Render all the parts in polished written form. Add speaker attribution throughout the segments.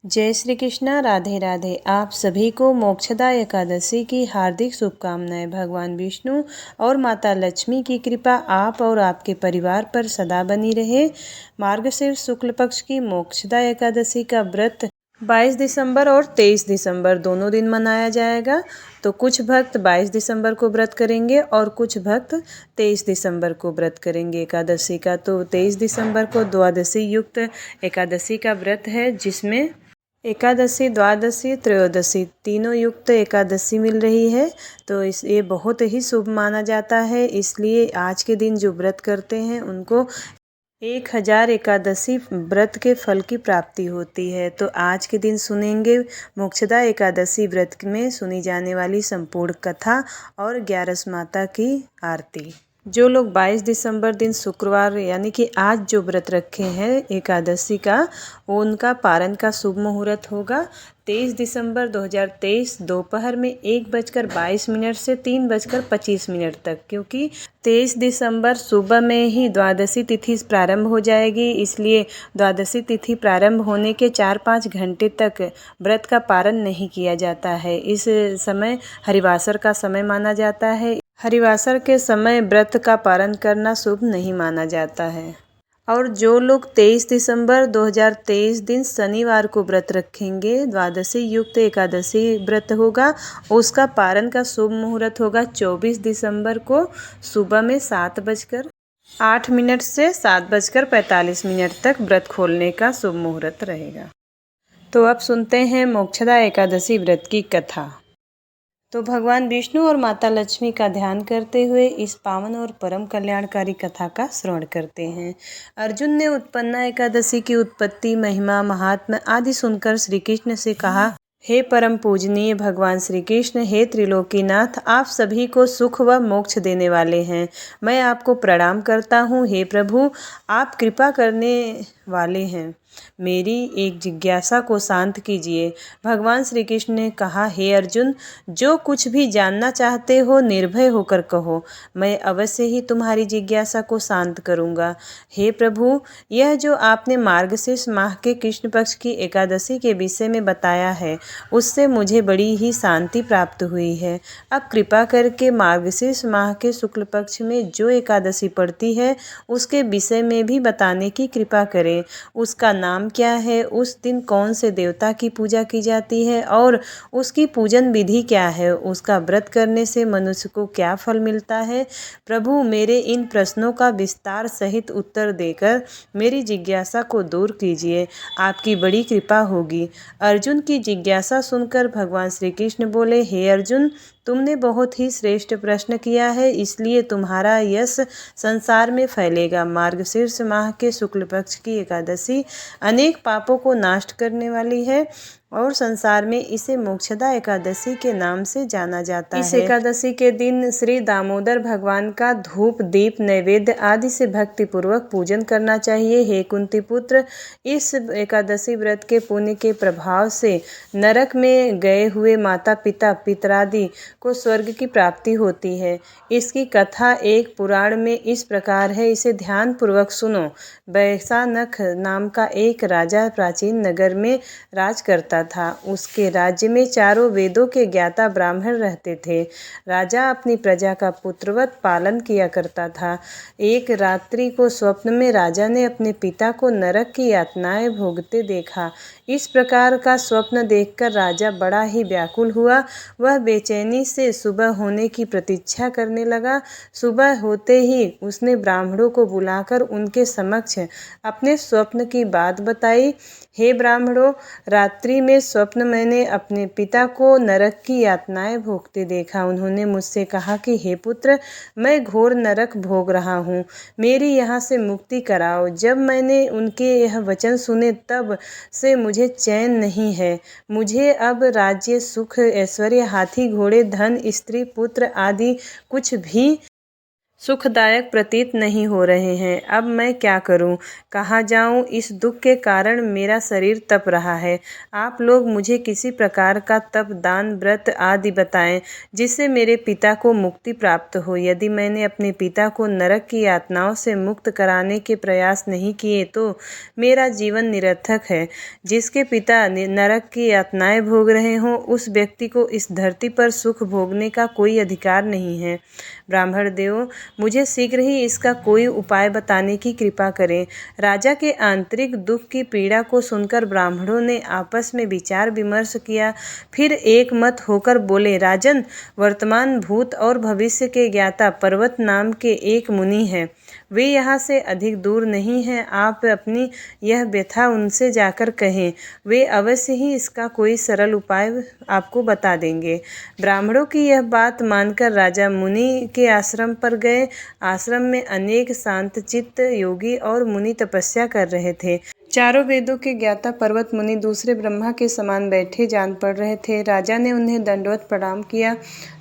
Speaker 1: जय श्री कृष्णा। राधे राधे। आप सभी को मोक्षदा एकादशी की हार्दिक शुभकामनाएं। भगवान विष्णु और माता लक्ष्मी की कृपा आप और आपके परिवार पर सदा बनी रहे। मार्गशीर्ष शुक्ल पक्ष की मोक्षदा एकादशी का व्रत 22 दिसंबर और 23 दिसंबर दोनों दिन मनाया जाएगा। तो कुछ भक्त 22 दिसंबर को व्रत करेंगे और कुछ भक्त 23 दिसंबर को व्रत करेंगे एकादशी का। तो 23 दिसंबर को द्वादशी युक्त एकादशी का व्रत है, जिसमें एकादशी, द्वादशी, त्रयोदशी तीनों युक्त एकादशी मिल रही है। तो ये बहुत ही शुभ माना जाता है। इसलिए आज के दिन जो व्रत करते हैं उनको 1000 एकादशी व्रत के फल की प्राप्ति होती है। तो आज के दिन सुनेंगे मोक्षदा एकादशी व्रत में सुनी जाने वाली संपूर्ण कथा और 11 माता की आरती। जो लोग 22 दिसंबर दिन शुक्रवार यानी कि आज जो व्रत रखे हैं एकादशी का, वो उनका पारण का शुभ मुहूर्त होगा 23 दिसंबर 2023 दोपहर में 1:22 से 3:25 तक, क्योंकि 23 दिसंबर सुबह में ही द्वादशी तिथि प्रारंभ हो जाएगी। इसलिए द्वादशी तिथि प्रारंभ होने के 4-5 घंटे तक व्रत का पारण नहीं किया जाता है। इस समय हरिवासर का समय माना जाता है। हरिवासर के समय व्रत का पारण करना शुभ नहीं माना जाता है। और जो लोग 23 दिसंबर 2023 दिन शनिवार को व्रत रखेंगे, द्वादशी युक्त एकादशी व्रत होगा, उसका पारण का शुभ मुहूर्त होगा 24 दिसंबर को सुबह में 7:08 से 7:45 तक व्रत खोलने का शुभ मुहूर्त रहेगा। तो अब सुनते हैं मोक्षदा एकादशी व्रत की कथा। तो भगवान विष्णु और माता लक्ष्मी का ध्यान करते हुए इस पावन और परम कल्याणकारी कथा का श्रवण करते हैं। अर्जुन ने उत्पन्ना एकादशी की उत्पत्ति, महिमा, महात्म्य आदि सुनकर श्री कृष्ण से कहा, हे परम पूजनीय भगवान श्री कृष्ण, हे त्रिलोकीनाथ, आप सभी को सुख व मोक्ष देने वाले हैं। मैं आपको प्रणाम करता हूँ। हे प्रभु, आप कृपा करने वाले हैं। मेरी एक जिज्ञासा को शांत कीजिए। भगवान श्री कृष्ण ने कहा, हे अर्जुन, जो कुछ भी जानना चाहते हो निर्भय होकर कहो, मैं अवश्य ही तुम्हारी जिज्ञासा को शांत करूंगा। हे प्रभु, यह जो आपने मार्गशीर्ष माह के कृष्ण पक्ष की एकादशी के विषय में बताया है, उससे मुझे बड़ी ही शांति प्राप्त हुई है। अब कृपा करके मार्गशीर्ष माह के शुक्ल पक्ष में जो एकादशी पड़ती है उसके विषय में भी बताने की कृपा करें। उसका नाम क्या है, उस दिन कौन से देवता की पूजा की जाती है और उसकी पूजन विधि क्या है, उसका व्रत करने से मनुष्य को क्या फल मिलता है। प्रभु, मेरे इन प्रश्नों का विस्तार सहित उत्तर देकर मेरी जिज्ञासा को दूर कीजिए, आपकी बड़ी कृपा होगी। अर्जुन की जिज्ञासा सुनकर भगवान श्री कृष्ण बोले, हे अर्जुन, तुमने बहुत ही श्रेष्ठ प्रश्न किया है, इसलिए तुम्हारा यश संसार में फैलेगा। मार्गशीर्ष माह के शुक्ल पक्ष की एकादशी अनेक पापों को नष्ट करने वाली है और संसार में इसे मोक्षदा एकादशी के नाम से जाना जाता है। इस एकादशी के दिन श्री दामोदर भगवान का धूप, दीप, नैवेद्य आदि से भक्ति पूर्वक पूजन करना चाहिए। हे कुंती पुत्र, इस एकादशी व्रत के पुण्य के प्रभाव से नरक में गए हुए माता पिता, पितरादि को स्वर्ग की प्राप्ति होती है। इसकी कथा एक पुराण में इस प्रकार है, इसे ध्यान पूर्वक सुनो। वैशानख नाम का एक राजा प्राचीन नगर में राज करता था। उसके राज्य में चारों वेदों के ज्ञाता ब्राह्मण रहते थे। राजा अपनी प्रजा का पुत्रवत पालन किया करता था। एक रात्रि को स्वप्न में राजा ने अपने पिता को नरक की यातनाएं भोगते देखा। इस प्रकार का स्वप्न देखकर राजा बड़ा ही व्याकुल हुआ। वह बेचैनी से सुबह होने की प्रतीक्षा करने लगा। सुबह होते ही उसने ब्राह्मणों को बुलाकर उनके समक्ष अपने स्वप्न की बात बताई। हे ब्राह्मणों, रात्रि में स्वप्न मैंने अपने पिता को नरक की यातनाएं भोगते देखा। उन्होंने मुझसे कहा कि हे पुत्र, मैं घोर नरक भोग रहा हूँ, मेरी यहाँ से मुक्ति कराओ। जब मैंने उनके यह वचन सुने तब से मुझे चैन नहीं है। मुझे अब राज्य, सुख, ऐश्वर्य, हाथी घोड़े, धन, स्त्री, पुत्र आदि कुछ भी सुखदायक प्रतीत नहीं हो रहे हैं। अब मैं क्या करूं? कहाँ जाऊं? इस दुख के कारण मेरा शरीर तप रहा है। आप लोग मुझे किसी प्रकार का तप, दान, व्रत आदि बताएं जिससे मेरे पिता को मुक्ति प्राप्त हो। यदि मैंने अपने पिता को नरक की यातनाओं से मुक्त कराने के प्रयास नहीं किए तो मेरा जीवन निरर्थक है। जिसके पिता नरक की यातनाएं भोग रहे हों उस व्यक्ति को इस धरती पर सुख भोगने का कोई अधिकार नहीं है। ब्राह्मण देव, मुझे शीघ्र ही इसका कोई उपाय बताने की कृपा करें। राजा के आंतरिक दुख की पीड़ा को सुनकर ब्राह्मणों ने आपस में विचार विमर्श किया। फिर एक मत होकर बोले, राजन, वर्तमान, भूत और भविष्य के ज्ञाता पर्वत नाम के एक मुनि हैं। वे यहाँ से अधिक दूर नहीं हैं। आप अपनी यह व्यथा उनसे जाकर कहें। वे अवश्य ही इसका कोई सरल उपाय आपको बता देंगे। ब्राह्मणों की यह बात मानकर राजा मुनि के आश्रम पर गए। आश्रम में अनेक शांतचित्त योगी और मुनि तपस्या कर रहे थे। चारों वेदों के ज्ञाता पर्वत मुनि दूसरे ब्रह्मा के समान बैठे जान पड़ रहे थे। राजा ने उन्हें दंडवत प्रणाम किया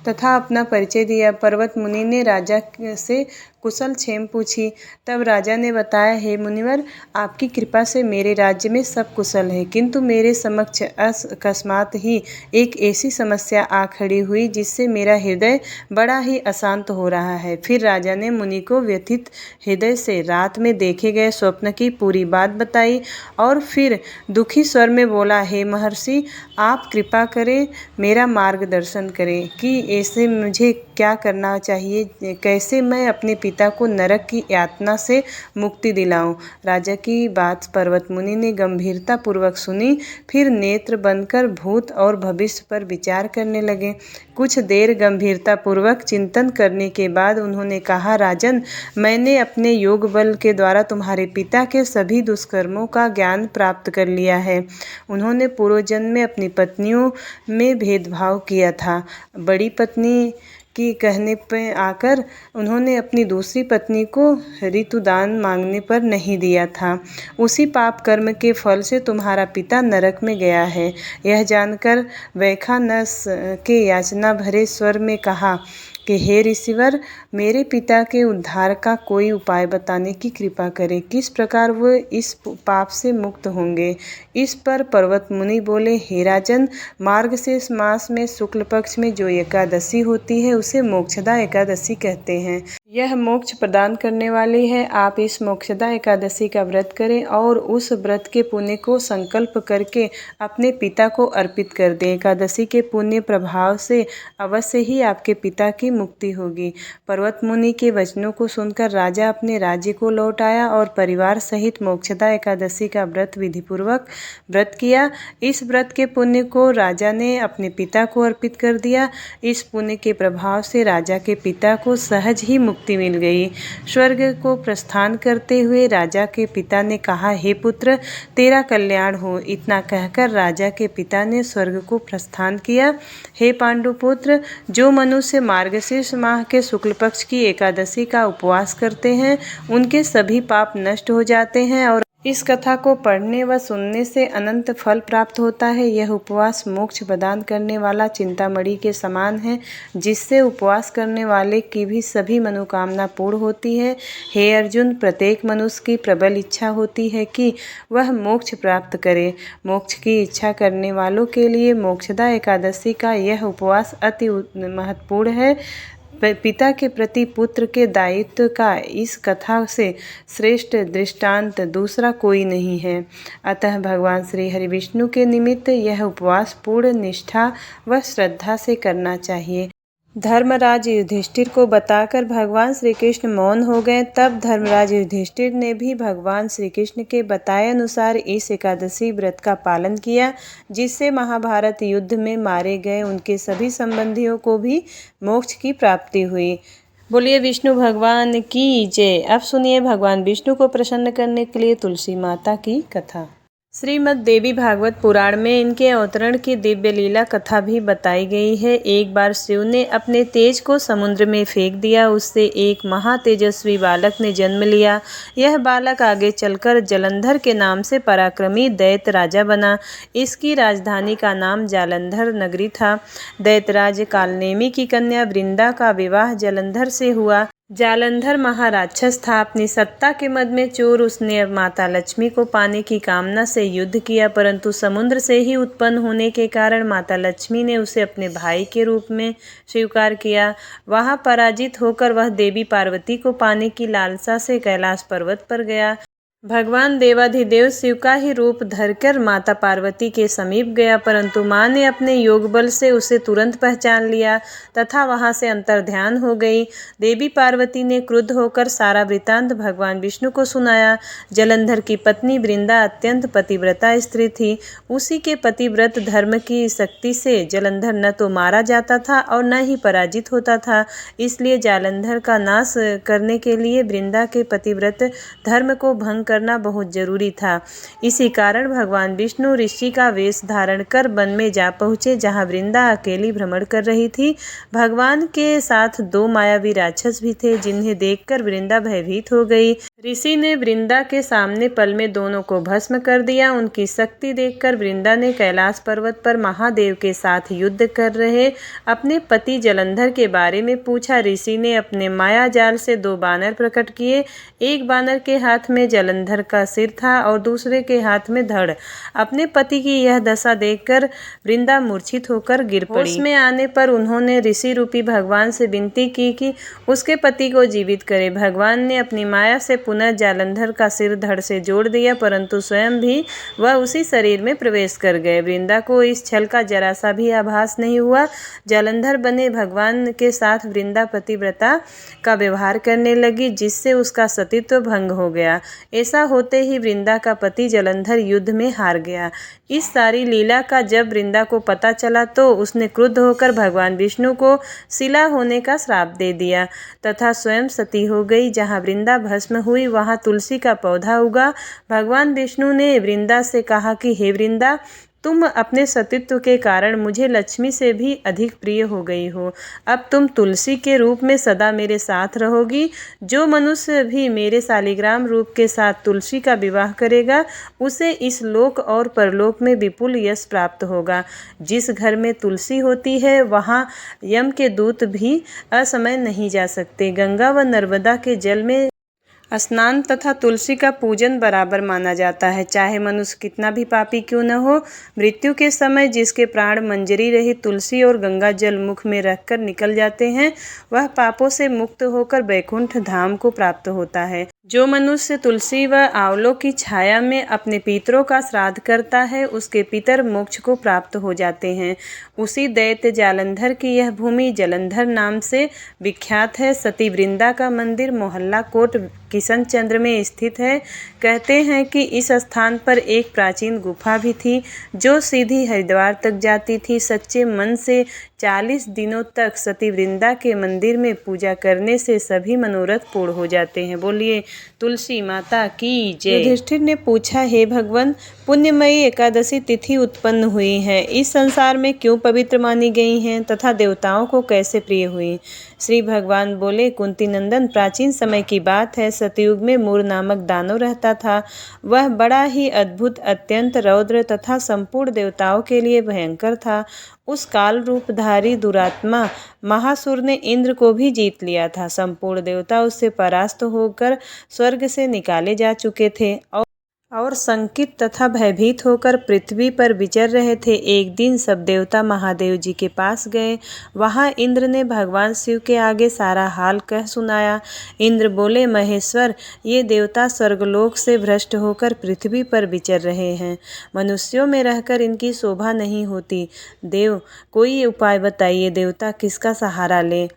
Speaker 1: तथा अपना परिचय दिया। पर्वत मुनि ने राजा से कुशल क्षेम पूछी। तब राजा ने बताया, हे मुनिवर, आपकी कृपा से मेरे राज्य में सब कुशल है, किंतु मेरे समक्ष अकस्मात ही एक ऐसी समस्या आ खड़ी हुई जिससे मेरा हृदय बड़ा ही अशांत हो रहा है। फिर राजा ने मुनि को व्यथित हृदय से रात में देखे गए स्वप्न की पूरी बात बताई और फिर दुखी स्वर में बोला, हे महर्षि, आप कृपा करें, मेरा मार्गदर्शन करें कि ऐसे मुझे क्या करना चाहिए, कैसे मैं अपने पिता को नरक की यातना से मुक्ति दिलाऊं। राजा की बात पर्वत मुनि ने गंभीरता पूर्वक सुनी। फिर नेत्र बंद कर भूत और भविष्य पर विचार करने लगे। कुछ देर गंभीरता पूर्वक चिंतन करने के बाद उन्होंने कहा, राजन, मैंने अपने योग बल के द्वारा तुम्हारे पिता के सभी दुष्कर्मों का ज्ञान प्राप्त कर लिया है। उन्होंने पूर्व जन्म में अपनी पत्नियों में भेदभाव किया था। बड़ी पत्नी की कहने पर आकर उन्होंने अपनी दूसरी पत्नी को ऋतुदान मांगने पर नहीं दिया था। उसी पाप कर्म के फल से तुम्हारा पिता नरक में गया है। यह जानकर वैखानस के याचना भरे स्वर में कहा कि हे ऋषिवर, मेरे पिता के उद्धार का कोई उपाय बताने की कृपा करें। किस प्रकार वे इस पाप से मुक्त होंगे? इस पर पर्वत मुनि बोले, हे राजन, मार्गशीर्ष मास में शुक्ल पक्ष में जो एकादशी होती है उसे मोक्षदा एकादशी कहते हैं। यह मोक्ष प्रदान करने वाली है। आप इस मोक्षदा एकादशी का व्रत करें और उस व्रत के पुण्य को संकल्प करके अपने पिता को अर्पित कर दें। एकादशी के पुण्य प्रभाव से अवश्य ही आपके पिता की मुक्ति होगी। पर्वत मुनि के वचनों को सुनकर राजा अपने राज्य को लौट आया और परिवार सहित मोक्षदा एकादशी का व्रत विधिपूर्वक व्रत किया। इस व्रत के पुण्य को राजा ने अपने पिता को अर्पित कर दिया। इस पुण्य के प्रभाव से राजा के पिता को सहज ही मुक्ति मिल गई। स्वर्ग को प्रस्थान करते हुए राजा के पिता ने कहा, हे पुत्र, तेरा कल्याण हो। इतना कहकर राजा के पिता ने स्वर्ग को प्रस्थान किया। हे पांडुपुत्र, जो मनुष्य मार्गशीर्ष माह के शुक्ल पक्ष की एकादशी का उपवास करते हैं उनके सभी पाप नष्ट हो जाते हैं और इस कथा को पढ़ने व सुनने से अनंत फल प्राप्त होता है। यह उपवास मोक्ष प्रदान करने वाला चिंतामणि के समान है, जिससे उपवास करने वाले की भी सभी मनोकामना पूर्ण होती है। हे अर्जुन, प्रत्येक मनुष्य की प्रबल इच्छा होती है कि वह मोक्ष प्राप्त करे। मोक्ष की इच्छा करने वालों के लिए मोक्षदा एकादशी का यह उपवास अति महत्वपूर्ण है। पिता के प्रति पुत्र के दायित्व का इस कथा से श्रेष्ठ दृष्टांत दूसरा कोई नहीं है। अतः भगवान श्री हरि विष्णु के निमित्त यह उपवास पूर्ण निष्ठा व श्रद्धा से करना चाहिए। धर्मराज युधिष्ठिर को बताकर भगवान श्री कृष्ण मौन हो गए। तब धर्मराज युधिष्ठिर ने भी भगवान श्री कृष्ण के बताए अनुसार इस एकादशी व्रत का पालन किया, जिससे महाभारत युद्ध में मारे गए उनके सभी संबंधियों को भी मोक्ष की प्राप्ति हुई। बोलिए विष्णु भगवान की जय। अब सुनिए भगवान विष्णु को प्रसन्न करने के लिए तुलसी माता की कथा। श्रीमद् देवी भागवत पुराण में इनके अवतरण की दिव्य लीला कथा भी बताई गई है। एक बार शिव ने अपने तेज को समुद्र में फेंक दिया। उससे एक महातेजस्वी बालक ने जन्म लिया। यह बालक आगे चलकर जलंधर के नाम से पराक्रमी दैत्य राजा बना। इसकी राजधानी का नाम जालंधर नगरी था। दैत्यराज कालनेमी की कन्या वृंदा का विवाह जलंधर से हुआ। जालंधर महाराक्षस था। अपनी सत्ता के मद में चोर उसने अब माता लक्ष्मी को पाने की कामना से युद्ध किया, परंतु समुद्र से ही उत्पन्न होने के कारण माता लक्ष्मी ने उसे अपने भाई के रूप में स्वीकार किया। वहां पराजित होकर वह देवी पार्वती को पाने की लालसा से कैलाश पर्वत पर गया। भगवान देवाधिदेव शिव का ही रूप धरकर माता पार्वती के समीप गया, परंतु मां ने अपने योग बल से उसे तुरंत पहचान लिया तथा वहां से अंतर्ध्यान हो गई। देवी पार्वती ने क्रुद्ध होकर सारा वृतांत भगवान विष्णु को सुनाया। जलंधर की पत्नी वृंदा अत्यंत पतिव्रता स्त्री थी। उसी के पतिव्रत धर्म की शक्ति से जलंधर न तो मारा जाता था और न ही पराजित होता था। इसलिए जालंधर का नाश करने के लिए वृंदा के पतिव्रत धर्म को भंग करना बहुत जरूरी था। इसी कारण भगवान विष्णु ऋषि का वेश धारण कर वन में जा पहुंचे, जहां वृंदा अकेली भ्रमण कर रही थी। भगवान के साथ 2 मायावी राक्षस भी थे, जिन्हें देखकर वृंदा भयभीत हो गई। ऋषि ने वृंदा के सामने पल में दोनों को भस्म कर दिया। उनकी शक्ति देखकर वृंदा ने कैलाश पर्वत पर महादेव के साथ युद्ध कर रहे अपने पति जलंधर के बारे में पूछा। ऋषि ने अपने माया जाल से 2 बानर प्रकट किए। एक बानर के हाथ में जलंधर का सिर था और दूसरे के हाथ में धड़। अपने पति की यह दशा देखकर वृंदा मूर्छित होकर गिर पड़ी। होश में आने पर उन्होंने ऋषि रूपी भगवान से विनती की कि उसके पति को जीवित करे। भगवान ने अपनी माया से पुनः जालंधर का सिर धड़ से जोड़ दिया, परंतु स्वयं भी वह उसी शरीर में प्रवेश कर गए। वृंदा को इस छल का जरा सा भी आभास नहीं हुआ। जालंधर बने भगवान के साथ वृंदा पतिव्रता का व्यवहार करने लगी, जिससे उसका सतीत्व भंग हो गया। ऐसा होते ही वृंदा का पति जलंधर युद्ध में हार गया। इस सारी लीला का जब वृंदा को पता चला तो उसने क्रुद्ध होकर भगवान विष्णु को शिला होने का श्राप दे दिया तथा स्वयं सती हो गई। जहाँ वृंदा भस्म हुई वहाँ तुलसी का पौधा उगा। भगवान विष्णु ने वृंदा से कहा कि हे वृंदा, तुम अपने सतीत्व के कारण मुझे लक्ष्मी से भी अधिक प्रिय हो गई हो। अब तुम तुलसी के रूप में सदा मेरे साथ रहोगी। जो मनुष्य भी मेरे शालिग्राम रूप के साथ तुलसी का विवाह करेगा, उसे इस लोक और परलोक में विपुल यश प्राप्त होगा। जिस घर में तुलसी होती है वहाँ यम के दूत भी असमय नहीं जा सकते। गंगा व नर्मदा के जल में स्नान तथा तुलसी का पूजन बराबर माना जाता है, चाहे मनुष्य कितना भी पापी क्यों न हो। मृत्यु के समय जिसके प्राण मंजरी रहित तुलसी और गंगा जल मुख में रखकर निकल जाते हैं, वह पापों से मुक्त होकर वैकुंठ धाम को प्राप्त होता है। जो मनुष्य तुलसी व आंवलों की छाया में अपने पितरों का श्राद्ध करता है, उसके पितर मोक्ष को प्राप्त हो जाते हैं। उसी दैत्य जालंधर की यह भूमि जलंधर नाम से विख्यात है। सती वृंदा का मंदिर मोहल्ला कोट किशन चंद्र में स्थित है। कहते हैं कि इस स्थान पर एक प्राचीन गुफा भी थी, जो सीधी हरिद्वार तक जाती थी। सच्चे मन से 40 दिनों तक सती वृंदा के मंदिर में पूजा करने से सभी मनोरथ पूर्ण हो जाते हैं। बोलिए तुलसी माता की जय। युधिष्ठिर ने पूछा, हे भगवान, पुण्यमयी एकादशी तिथि उत्पन्न हुई है, इस संसार में क्यों पवित्र मानी गई हैं तथा देवताओं को कैसे प्रिय हुई? श्री भगवान बोले, कुंती नंदन, प्राचीन समय की बात है। सतयुग में मूर नामक दानव रहता था। वह बड़ा ही अद्भुत, अत्यंत रौद्र तथा संपूर्ण देवताओं के लिए भयंकर था। उस काल रूपधारी दुरात्मा महासुर ने इंद्र को भी जीत लिया था। संपूर्ण देवता उससे परास्त होकर स्वर्ग से निकाले जा चुके थे और संकित तथा भयभीत होकर पृथ्वी पर विचर रहे थे। एक दिन सब देवता महादेव जी के पास गए। वहां इंद्र ने भगवान शिव के आगे सारा हाल कह सुनाया। इंद्र बोले, महेश्वर, ये देवता स्वर्गलोक से भ्रष्ट होकर पृथ्वी पर विचर रहे हैं। मनुष्यों में रहकर इनकी शोभा नहीं होती। देव, कोई उपाय बताइए, देवता किसका सहारा ले?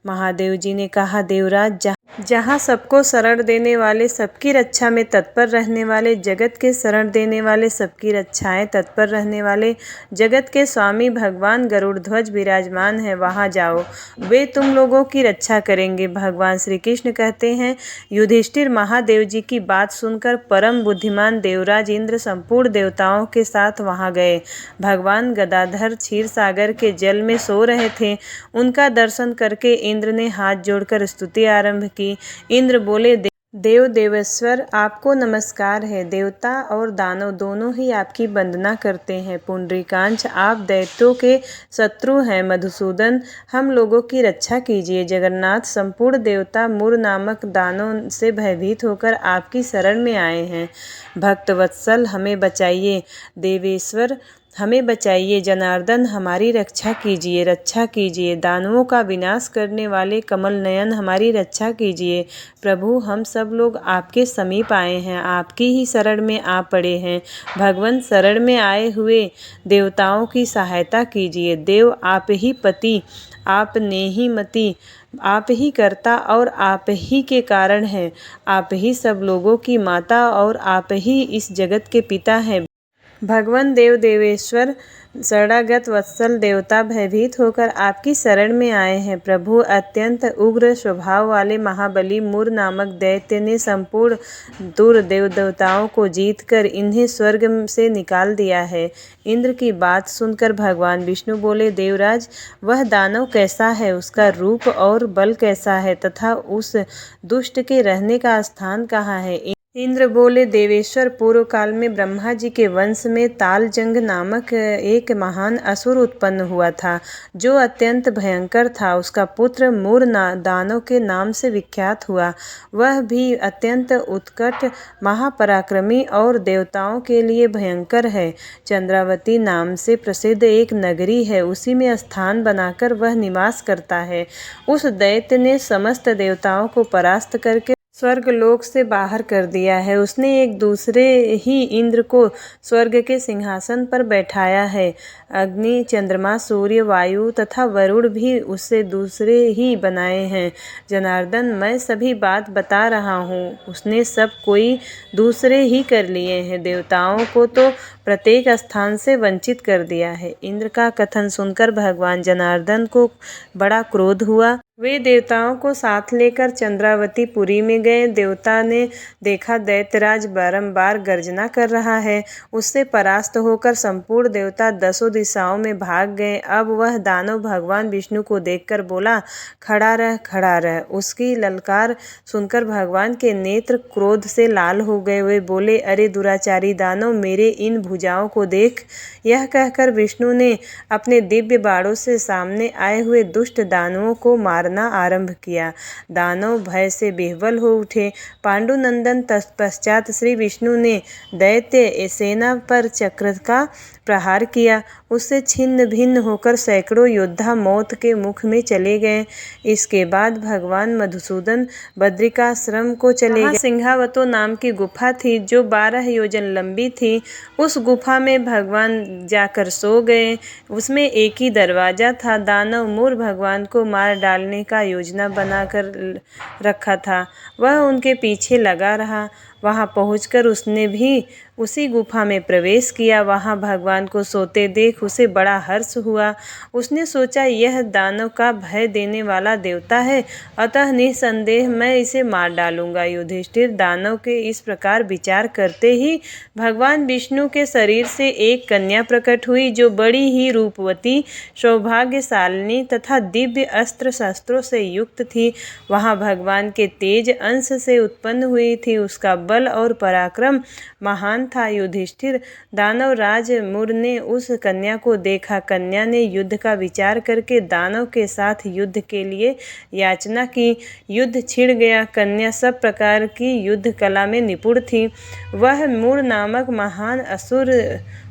Speaker 1: महादेव जी ने कहा, देवराज, जहाँ सबको शरण देने वाले, सबकी रक्षा में तत्पर रहने वाले, जगत के शरण देने वाले, सबकी रक्षाएं तत्पर रहने वाले, जगत के स्वामी भगवान गरुड़ ध्वज विराजमान है, वहाँ जाओ, वे तुम लोगों की रक्षा करेंगे। भगवान श्री कृष्ण कहते हैं, युधिष्ठिर महादेव जी की बात सुनकर परम बुद्धिमान देवराज इंद्र संपूर्ण देवताओं के साथ वहाँ गए। भगवान गदाधर क्षीर सागर के जल में सो रहे थे। उनका दर्शन करके इंद्र ने हाथ जोड़कर स्तुति आरंभ की। इंद्र बोले, देव देवेश्वर आपको नमस्कार है। देवता और दानव दोनों ही आपकी वंदना करते हैं। पुंडरीकांच आप दैत्यों के शत्रु हैं। मधुसूदन हम लोगों की रक्षा कीजिए। जगन्नाथ संपूर्ण देवता मूर नामक दानव से भयभीत होकर आपकी शरण में आए हैं। भक्तवत्सल हमें बचाइए। देवेश्वर हमें बचाइए। जनार्दन हमारी रक्षा कीजिए। दानवों का विनाश करने वाले कमल नयन हमारी रक्षा कीजिए। प्रभु हम सब लोग आपके समीप आए हैं, आपकी ही शरण में आ पड़े हैं। भगवान शरण में आए हुए देवताओं की सहायता कीजिए। देव आप ही पति, आप ने ही मति, आप ही कर्ता और आप ही के कारण हैं। आप ही सब लोगों की माता और आप ही इस जगत के पिता हैं। भगवान देव देवेश्वर शरणागत वत्सल देवता भयभीत होकर आपकी शरण में आए हैं। प्रभु अत्यंत उग्र स्वभाव वाले महाबली मूर नामक दैत्य ने संपूर्ण दूर देवताओं को जीतकर इन्हें स्वर्ग से निकाल दिया है। इंद्र की बात सुनकर भगवान विष्णु बोले, देवराज वह दानव कैसा है, उसका रूप और बल कैसा है तथा उस दुष्ट के रहने का स्थान कहाँ है। इंद्र बोले, देवेश्वर पूर्व काल में ब्रह्मा जी के वंश में तालजंग नामक एक महान असुर उत्पन्न हुआ था, जो अत्यंत भयंकर था। उसका पुत्र मूर दानव के नाम से विख्यात हुआ। वह भी अत्यंत उत्कट महापराक्रमी और देवताओं के लिए भयंकर है। चंद्रावती नाम से प्रसिद्ध एक नगरी है, उसी में स्थान बनाकर वह निवास करता है। उस दैत्य ने समस्त देवताओं को परास्त करके स्वर्गलोक से बाहर कर दिया है। उसने एक दूसरे ही इंद्र को स्वर्ग के सिंहासन पर बैठाया है। अग्नि, चंद्रमा, सूर्य, वायु तथा वरुण भी उससे दूसरे ही बनाए हैं। जनार्दन मैं सभी बात बता रहा हूँ, उसने सब कोई दूसरे ही कर लिए हैं। देवताओं को तो प्रत्येक स्थान से वंचित कर दिया है। इंद्र का कथन सुनकर भगवान जनार्दन को बड़ा क्रोध हुआ। वे देवताओं को साथ लेकर चंद्रावती पुरी में गए। देवता ने देखा दैत्यराज बारंबार गर्जना कर रहा है। उससे परास्त होकर संपूर्ण देवता दसों दिशाओं में भाग गए। अब वह दानव भगवान विष्णु को देखकर बोला, खड़ा रह, खड़ा रह। उसकी ललकार सुनकर भगवान के नेत्र क्रोध से लाल हो गए। वे बोले, अरे दुराचारी दानव, मेरे इन भुजाओं को देख। यह कहकर विष्णु ने अपने दिव्य बाणों से सामने आए हुए दुष्ट दानवों को मारना आरंभ किया। दानव भय से विह्वल हो उठे। पांडुनंदन तत्पश्चात श्री विष्णु ने दैत्य सेना पर चक्र का प्रहार किया। उससे छिन्न भिन्न होकर सैकड़ों योद्धा मौत के मुख में चले गए। इसके बाद भगवान मधुसूदन बद्रिकाश्रम को चले गए। सिंहावतो नाम की गुफा थी जो 12 योजन लंबी थी। उस गुफा में भगवान जाकर सो गए। उसमें एक ही दरवाजा था। दानव मूर भगवान को मार डालने का योजना बनाकर रखा था। वह उनके पीछे लगा रहा। वहां पहुंचकर उसने भी उसी गुफा में प्रवेश किया। वहां भगवान को सोते देख उसे बड़ा हर्ष हुआ। उसने सोचा, यह दानव का भय देने वाला देवता है, अतः निसंदेह मैं इसे मार डालूंगा। युधिष्ठिर दानव के इस प्रकार विचार करते ही भगवान विष्णु के शरीर से एक कन्या प्रकट हुई, जो बड़ी ही रूपवती, सौभाग्यशालिनी तथा दिव्य अस्त्र शस्त्रों से युक्त थी। वहां भगवान के तेज अंश से उत्पन्न हुई थी। उसका बल और पराक्रम महान था। युधिष्ठिर दानव राज मूर ने उस कन्या को देखा। कन्या ने युद्ध का विचार करके दानव के साथ युद्ध के लिए याचना की। युद्ध छिड़ गया। कन्या सब प्रकार की युद्ध कला में निपुण थी। वह मूर नामक महान असुर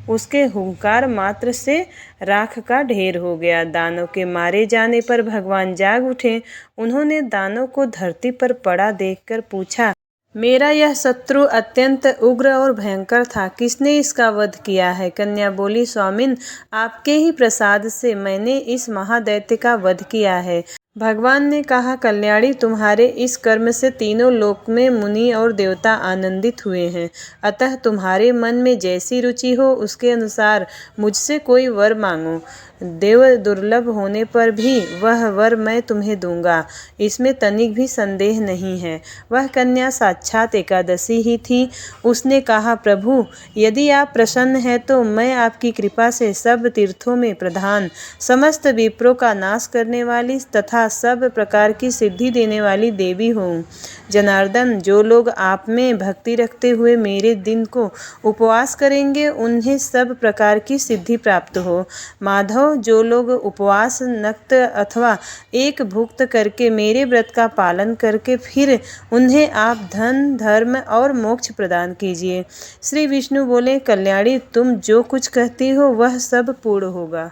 Speaker 1: उसके हुंकार मात्र से राख का ढेर हो गया। दानव के मारे जाने पर भगवान जाग उठे। उन्होंने दानव को धरती पर पड़ा देखकर पूछा, मेरा यह शत्रु अत्यंत उग्र और भयंकर था, किसने इसका वध किया है? कन्या बोली, स्वामिन, आपके ही प्रसाद से मैंने इस महादैत्य का वध किया है। भगवान ने कहा, कल्याणी, तुम्हारे इस कर्म से तीनों लोक में मुनि और देवता आनंदित हुए हैं। अतः तुम्हारे मन में जैसी रुचि हो उसके अनुसार मुझसे कोई वर मांगो। देव दुर्लभ होने पर भी वह वर मैं तुम्हें दूंगा, इसमें तनिक भी संदेह नहीं है। वह कन्या साक्षात एकादशी ही थी। उसने कहा, प्रभु, यदि आप प्रसन्न हैं तो मैं आपकी कृपा से सब तीर्थों में प्रधान, समस्त विप्रों का नाश करने वाली तथा तथा सब प्रकार की सिद्धि देने वाली देवी हूँ। जनार्दन, जो लोग आप में भक्ति रखते हुए मेरे दिन को उपवास करेंगे उन्हें सब प्रकार की सिद्धि प्राप्त हो। माधव, जो लोग उपवास, नक्त अथवा एक भुक्त करके मेरे व्रत का पालन करके फिर उन्हें आप धन, धर्म और मोक्ष प्रदान कीजिए। श्री विष्णु बोले, कल्याणी, तुम जो कुछ कहती हो वह सब पूर्ण होगा।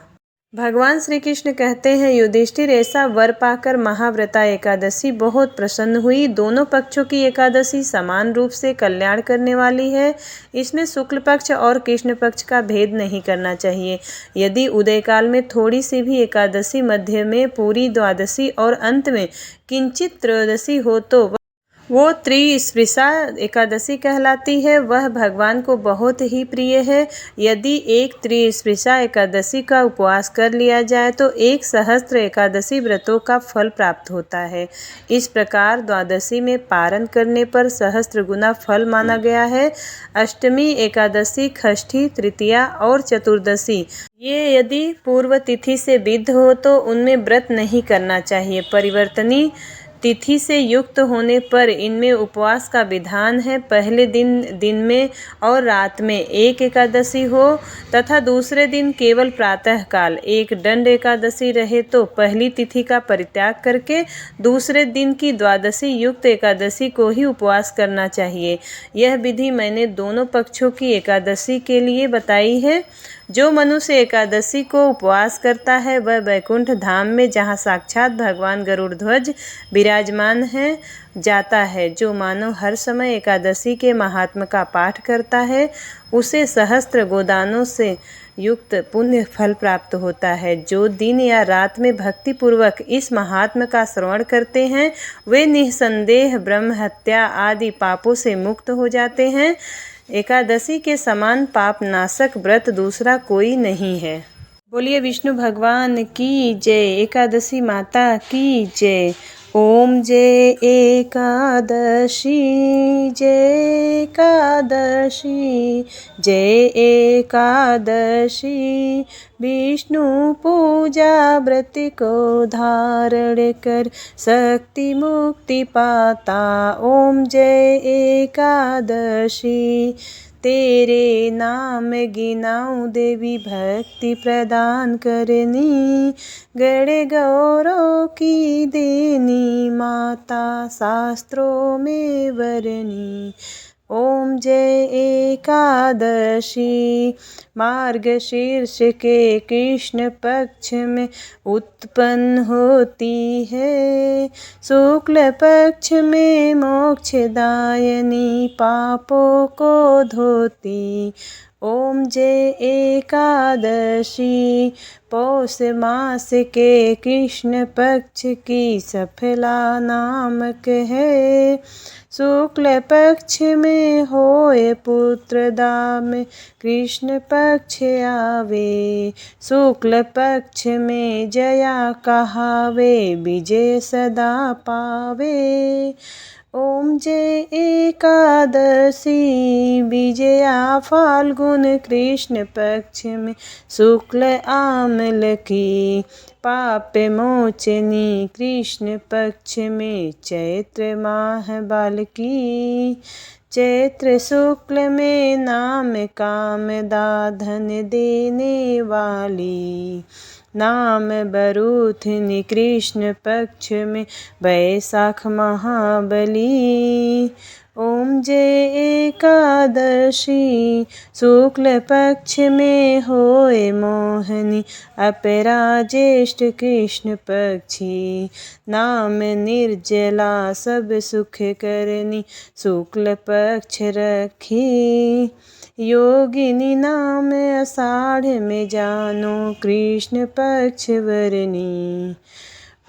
Speaker 1: भगवान श्री कृष्ण कहते हैं, युधिष्ठिर, ऐसा वर पाकर महाव्रता एकादशी बहुत प्रसन्न हुई। दोनों पक्षों की एकादशी समान रूप से कल्याण करने वाली है। इसमें शुक्ल पक्ष और कृष्ण पक्ष का भेद नहीं करना चाहिए। यदि उदय काल में थोड़ी सी भी एकादशी, मध्य में पूरी द्वादशी और अंत में किंचित त्रयोदशी हो तो वो त्रिस्पृशा एकादशी कहलाती है। वह भगवान को बहुत ही प्रिय है। यदि एक त्रिस्पृशा एकादशी का उपवास कर लिया जाए तो 1 सहस्त्र एकादशी व्रतों का फल प्राप्त होता है। इस प्रकार द्वादशी में पारण करने पर सहस्त्र गुना फल माना गया है। अष्टमी, एकादशी, षष्ठी, तृतीया और चतुर्दशी ये यदि पूर्व तिथि से विद्ध हो तो उनमें व्रत नहीं करना चाहिए। परिवर्तनी तिथि से युक्त होने पर इनमें उपवास का विधान है। पहले दिन में और रात में एक एकादशी हो तथा दूसरे दिन केवल प्रातः काल एक दंड एकादशी रहे तो पहली तिथि का परित्याग करके दूसरे दिन की द्वादशी युक्त एकादशी को ही उपवास करना चाहिए। यह विधि मैंने दोनों पक्षों की एकादशी के लिए बताई है। जो मनुष्य एकादशी को उपवास करता है वह वैकुंठ धाम में, जहाँ साक्षात भगवान गरुड़ ध्वज विराजमान है, जाता है। जो मानव हर समय एकादशी के महात्म का पाठ करता है उसे सहस्त्र गोदानों से युक्त पुण्य फल प्राप्त होता है। जो दिन या रात में भक्ति पूर्वक इस महात्म का श्रवण करते हैं वे निःसंदेह ब्रह्म हत्या आदि पापों से मुक्त हो जाते हैं। एकादशी के समान पाप नाशक व्रत दूसरा कोई नहीं है। बोलिए विष्णु भगवान की जय। एकादशी माता की जय। ओम जय एकादशी, जय एकादशी, जय एकादशी। विष्णु पूजा व्रत को धारण कर शक्ति मुक्ति पाता। ओम जय एकादशी। तेरे नाम गिनाऊं देवी भक्ति प्रदान करनी। गण गौरव की देनी माता शास्त्रों में वरनी। ओम जय एकादशी। मार्गशीर्ष के कृष्ण पक्ष में उत्पन्न होती है। शुक्ल पक्ष में मोक्षदायिनी पापों को धोती। ओम जय एकादशी। पौष मास के कृष्ण पक्ष की सफला नामक है। शुक्ल पक्ष में होए पुत्रदा में कृष्ण पक्ष आवे। शुक्ल पक्ष में जया कहावे विजय सदा पावे। ओम जय एकादशी। विजया फाल्गुन कृष्ण पक्ष में शुक्ल आमल की। पाप मोचनी कृष्ण पक्ष में चैत्र माह बाल की। चैत्र शुक्ल में नाम कामदा धन देने वाली। नाम बरूथनी कृष्ण पक्ष में वैशाख महाबली। ओम जय एकादशी। शुक्ल पक्ष में होए मोहनी अपराजेष्ठ कृष्ण पक्षी। नाम निर्जला सब सुख करनी शुक्ल पक्ष रखी। योगिनी नाम आषाढ़ में जानो कृष्ण पक्ष वरनी।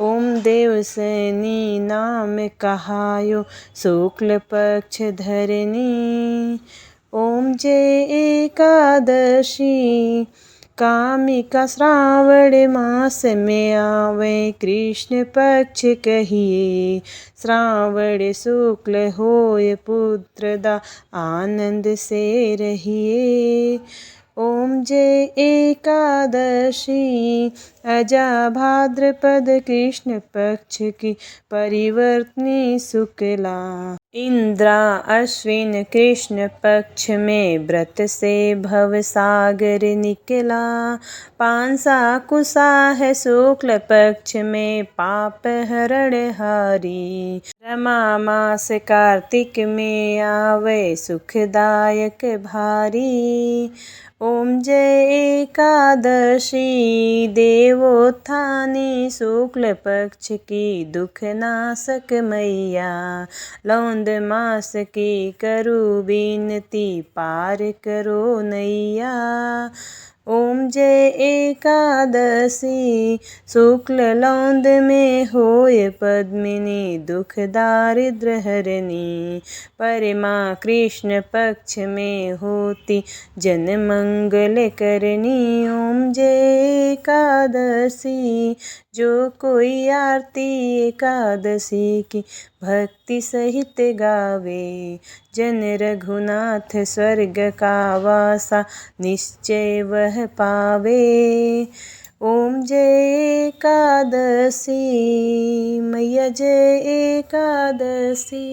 Speaker 1: ओम देवसैनी नाम कहायो शुक्ल पक्ष धरनी। ओम जय एकादशी। कामिका श्रावण मास में आवे कृष्ण पक्ष कहिए। श्रावण शुक्ल होय पुत्रदा आनंद से रहिए। ओम जय एकादशी अजा भाद्रपद कृष्ण पक्ष की परिवर्तनी शुक्ला इंद्रा अश्विन कृष्ण पक्ष में व्रत से भव सागर निकला। पांसा कुसा है शुक्ल पक्ष में पाप हरण हारी। रमा मास कार्तिक में आवे सुखदायक भारी। ओम जय एकादशी देवोत्थानी शुक्ल पक्ष की दुख नाशक मैया। लौंद मास की करू बीनती पार करो नैया। ओम जय एकादशी शुक्ल लौंद में होय पद्मिनी दुख दारिद्र हरनी। परमा कृष्ण पक्ष में होती जन मंगल करनी। ओम जय एकादशी जो कोई आरती एकादशी की भक्ति सहित गावे। जन रघुनाथ स्वर्ग का वासा निश्चय वह पावे। ओम जय एकादशी मैया जय एकादशी।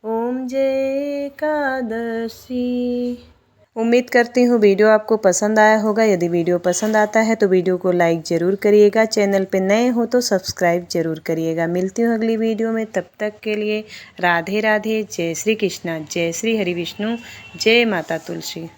Speaker 1: ओम जय एकादशी। उम्मीद करती हूँ वीडियो आपको पसंद आया होगा। यदि वीडियो पसंद आता है तो वीडियो को लाइक ज़रूर करिएगा। चैनल पे नए हो तो सब्सक्राइब ज़रूर करिएगा। मिलती हूँ अगली वीडियो में, तब तक के लिए राधे राधे। जय श्री कृष्णा, जय श्री हरि विष्णु, जय माता तुलसी।